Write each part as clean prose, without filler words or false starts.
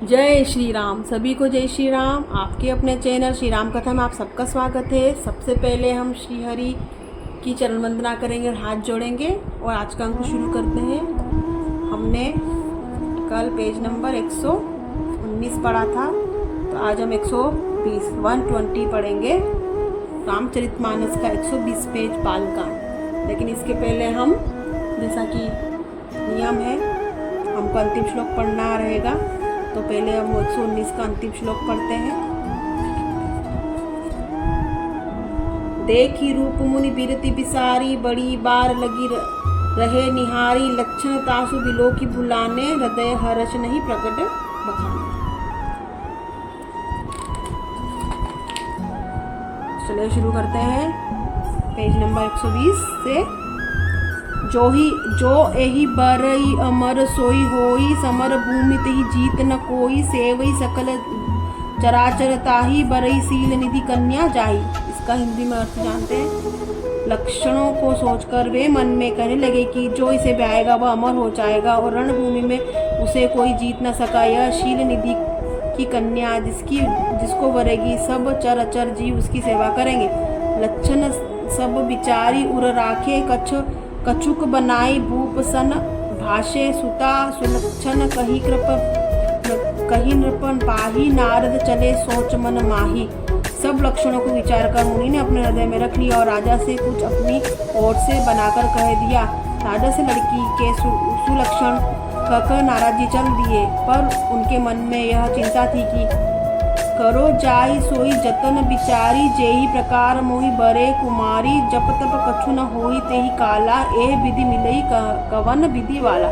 जय श्री राम। सभी को जय श्री राम। आपके अपने चैनल श्री राम कथा में आप सबका स्वागत है। सबसे पहले हम श्री हरि की चरण वंदना करेंगे और हाथ जोड़ेंगे और आज का अंक शुरू करते हैं। हमने कल पेज नंबर 119 पढ़ा था, तो आज हम 120 पढ़ेंगे रामचरितमानस का 120 पेज बालकांड। लेकिन इसके पहले हम, जैसा कि नियम है, हमको अंतिम श्लोक पढ़ना रहेगा, तो पहले हम 119 का अंतिम श्लोक पढ़ते हैं। देखी रूप मुनि बिरति बिसारी, बड़ी बार लगी रहे निहारी, लक्षण तासु बिलो की भुलाने, हृदय हर्ष नहीं प्रकट बखाने। चलिए शुरू करते हैं पेज नंबर 120 से। जो एहि बरई अमर सोई होई, समर भूमि तहि जीत न कोई, सेवई सकल चराचर ताही, बरई सील निधि कन्या जाही। इसका हिंदी में अर्थ जानते हैं। लक्षणों को सोचकर वे मन में कहने लगे कि जो इसे ब्याएगा वह अमर हो जाएगा और रणभूमि में उसे कोई जीत न सका। यह शील निधि की कन्या जिसको वरेगी, सब चर जीव उसकी सेवा करेंगे। लक्षण सब बिचारी उर राखे, कछुक बनाई भूप सन भाषे, सुता सुलक्षण कही नृपन पाही, नारद चले सोच मन माही। सब लक्षणों को विचार कर मुनि ने अपने हृदय में रख लिया और राजा से कुछ अपनी ओर से बनाकर कह दिया। राजा से लड़की के सुलक्षण कहकर नारद जी चल दिए, पर उनके मन में यह चिंता थी कि करो जाई सोई जतन बिचारी, जेही प्रकार मोहि बरे कुमारी, जप तप कछु न होई तेही काला, एह विधि मिलई कवन विधि वाला।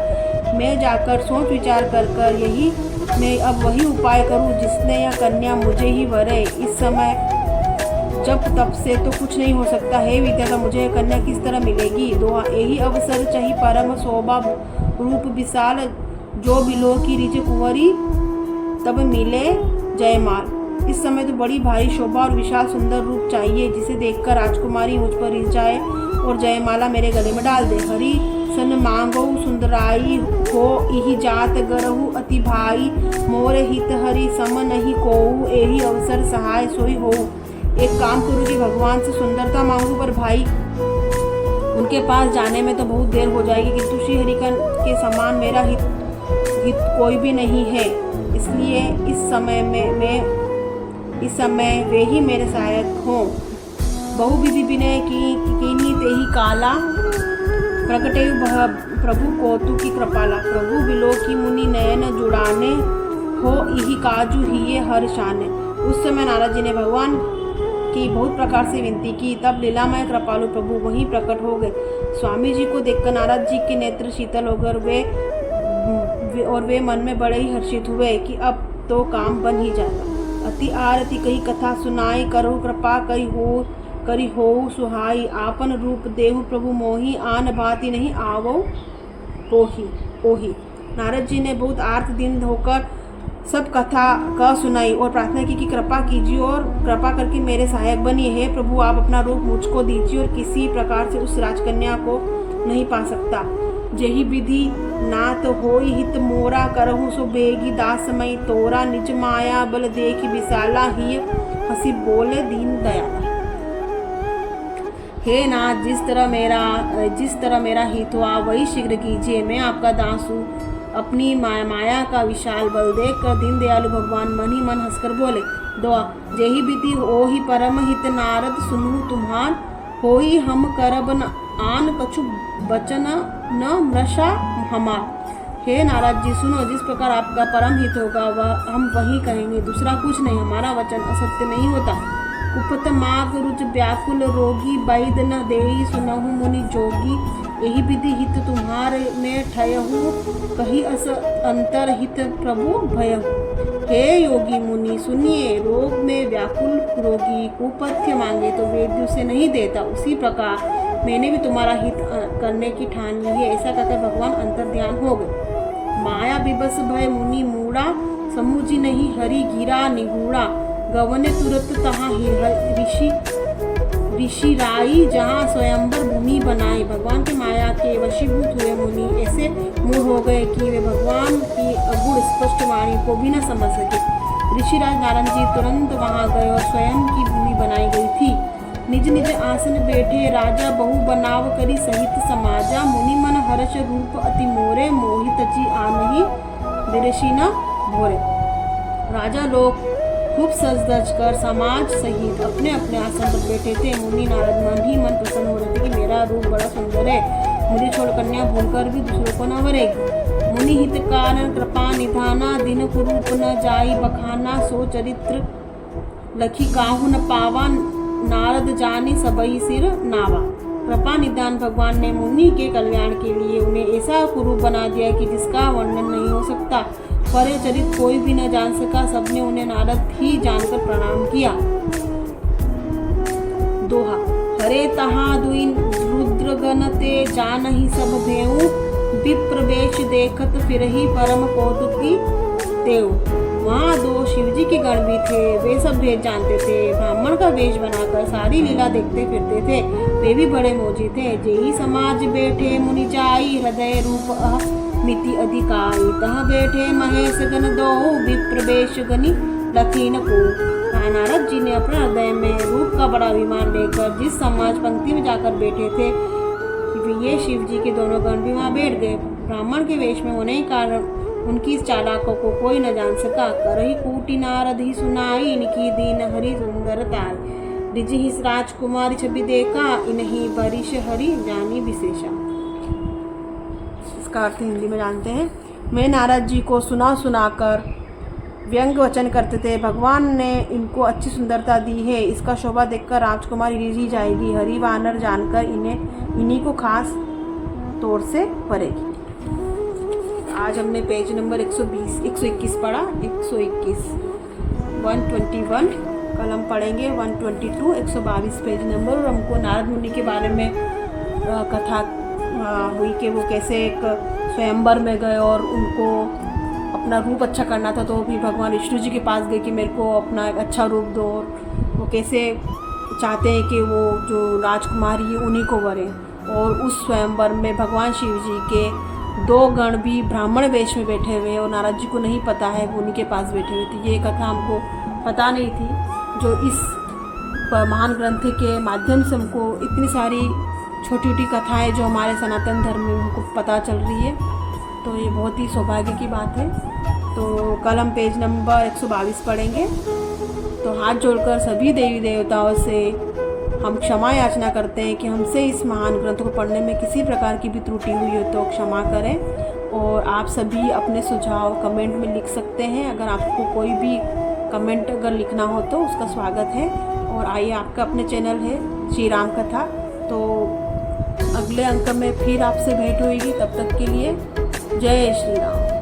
मैं जाकर सोच विचार कर यही मैं अब वही उपाय करूं जिसने यह कन्या मुझे ही वरे। इस समय जप तप से तो कुछ नहीं हो सकता है विद्याता, मुझे यह कन्या किस तरह मिलेगी। दोहा यही अवसर चाही परम शोभा रूप विशाल, जो बिलो की रिज कुंवरी तब मिले जयमाल। इस समय तो बड़ी भारी शोभा और विशाल सुंदर रूप चाहिए, जिसे देखकर राजकुमारी मुझ पर रिझ जाए और जयमाला मेरे गले में डाल दे। हरि सन मांगऊ सुंदराई, हो इहि जात गरहु अति भाई, मोर हित हरि सम नहीं कोऊ, एहि अवसर सहाय सोई होऊ। एक काम करूँ कि भगवान से सुंदरता मांगू, पर भाई उनके पास जाने में तो बहुत देर हो जाएगी, किंतु श्री हरि के समान मेरा हित कोई भी नहीं है। इसलिए इस समय वे ही मेरे सहायक हों। बहुविधि विनय कीनी तेही काला, प्रकटे प्रभु कौतु की कृपाला। प्रभु बिलो की मुनि नयन जुड़ाने, हो इही काजू हिये हर शाने। उस समय नारद जी ने भगवान की बहुत प्रकार से विनती की, तब लीलामय कृपालु प्रभु वहीं प्रकट हो गए। स्वामी जी को देखकर नारद जी के नेत्र शीतल होकर वे मन में बड़े ही हर्षित हुए कि अब तो काम बन ही जाएगा। अति आरती कही कथा सुनाई, करहु कृपा करी हो सुहाई, आपन रूप देहु प्रभु मोही, आन भांति नहीं आवो ओही। नारद जी ने बहुत आर्त दिन होकर सब कथा कह सुनाई और प्रार्थना की कि कृपा कीजिए और कृपा करके मेरे सहायक बनिए। हे प्रभु, आप अपना रूप मुझको दीजिए और किसी प्रकार से उस राजकन्या को नहीं पा सकता। जेहि विधि नात होई हित मोरा, करहु सो बेगी दासमय तोरा, निज माया बल देखी विशाला, ही हंसी बोले दीन दयाला। हे नाथ, जिस तरह मेरा हित हुआ वही शीघ्र कीजिए। मैं आपका दास हूँ। अपनी माया का विशाल बल देख कर दीन दयालु भगवान मन ही मन हंसकर बोले। दुआ जेहि विधि ओहि परम हित, नारद सुनु तुम्हार, होई हम करब न आन कछु बचन न मृषा हमार। हे नारद जी, सुनो, जिस प्रकार आपका परम हित होगा वह हम वही कहेंगे, दूसरा कुछ नहीं। हमारा वचन असत्य नहीं होता। कुपत माग रुच व्याकुल रोगी, वैद न देई सुनहु मुनि जोगी, यही विधि हित तुम्हारे में ठयहु, कही अस अंतर हित प्रभु भयहु। हे योगी मुनि सुनिए, रोग में व्याकुल रोगी कुपथ्य मांगे तो वेद्य उसे नहीं देता, उसी प्रकार मैंने भी तुम्हारा हित करने की ठान ली है। ऐसा कहकर भगवान अंतर्ध्यान हो गए। माया विबस भय मुनि मूड़ा, समुझी नहीं हरि गिरा निगूड़ा, गवने तुरत तहाँ ऋषि राई, जहाँ स्वयंवर भूमि बनाई। भगवान की माया के वशीभूत हुए मुनि ऐसे मूढ़ हो गए कि वे भगवान की अगुण स्पष्ट वाणी को भी न समझ सके। ऋषिराज नारद जी तुरंत वहां गए और स्वयं की भूमि बनाई गई थी। निज निज आसन बैठे राजा बहु बनाव करी सहित समाजा। मुनि मन हर्ष रूप अति मोरे मोहित जी आनहि बिरसी न भोरे। राजा लोग खूब सज धज कर समाज सहित अपने अपने आसन पर बैठे थे। मुनि नारद मन ही मन प्रसन्न हो रहे थे कि मेरा रूप बड़ा सुंदर है, मुझे छोड़ कन्या भूलकर भी दूसरों को न वरेगी। मुनि हित कारण कृपा निधाना दिन कुरूप न जाई बखाना। सो चरित्र लखी काहू न पावा नारद जानी सबई सिर नावा। कृपा निधान भगवान ने मुनि के कल्याण के लिए उन्हें ऐसा कुरूप बना दिया कि जिसका वर्णन नहीं हो सकता। पर यह चरित्र कोई भी न जान सका, सबने उन्हें नारद ही जानकर प्रणाम किया। दोहा। हरे तहा दुई रुद्रगण ते जानहि सब भेऊ। विप्र वेश देखत फिरहि परम कौतुकी तेऊ। वहाँ दो शिवजी के गण भी थे, वे सब भेद जानते थे। ब्राह्मण का वेश बनाकर सारी लीला देखते फिरते थे, वे भी बड़े मोजी थे। जेहि समाज बैठे मुनि जाई हृदय रूप मिति अधिकाई। तह बैठे महेश गण दो विप्र वेश गनि लखीन को। नारद जी ने अपने हृदय में रूप का बड़ा अभिमान लेकर जिस समाज पंक्ति में जाकर बैठे थे, ये शिव जी के दोनों गण भी वहाँ बैठ गए। ब्राह्मण के वेश में होने के कारण उनकी इस चालाकों को कोई न जान सका। करही कूटी नारद ही सुनाई इनकी दीन हरि सुंदरताई। रिजि राजकुमारी छवि देखा इन्हीं बरिश हरि जानी विशेषा। इसका अर्थ हिंदी में जानते हैं। मैं नारद जी को सुनाकर व्यंग वचन करते थे। भगवान ने इनको अच्छी सुंदरता दी है, इसका शोभा देखकर राजकुमारी रिझी जाएगी। हरि वानर जानकर इन्हीं को खास तौर से परेगी। आज हमने पेज नंबर 121 पढ़ा। 121 121, कल हम पढ़ेंगे 122 122 पेज नंबर। और हमको नारद मुनि के बारे में कथा हुई कि वो कैसे एक स्वयंवर में गए और उनको अपना रूप अच्छा करना था, तो भी भगवान विष्णु जी के पास गए कि मेरे को अपना एक अच्छा रूप दो। और वो कैसे चाहते हैं कि वो जो राजकुमारी है उन्हीं को वरें। और उस स्वयंवर में भगवान शिव जी के दो गण भी ब्राह्मण वेश में बैठे हुए और नारद जी को नहीं पता है वो उन्हीं के पास बैठे हुए थे। ये कथा हमको पता नहीं थी, जो इस महान ग्रंथ के माध्यम से हमको इतनी सारी छोटी छोटी कथाएं जो हमारे सनातन धर्म में हमको पता चल रही है, तो ये बहुत ही सौभाग्य की बात है। तो कल हम पेज नंबर 122 पढ़ेंगे। तो हाथ जोड़कर सभी देवी देवताओं से हम क्षमा याचना करते हैं कि हमसे इस महान ग्रंथ को पढ़ने में किसी प्रकार की भी त्रुटि हुई हो तो क्षमा करें। और आप सभी अपने सुझाव कमेंट में लिख सकते हैं। अगर आपको कोई भी कमेंट अगर लिखना हो तो उसका स्वागत है। और आइए, आपका अपने चैनल है श्री राम कथा। तो अगले अंक में फिर आपसे भेंट होगी, तब तक के लिए जय श्री राम।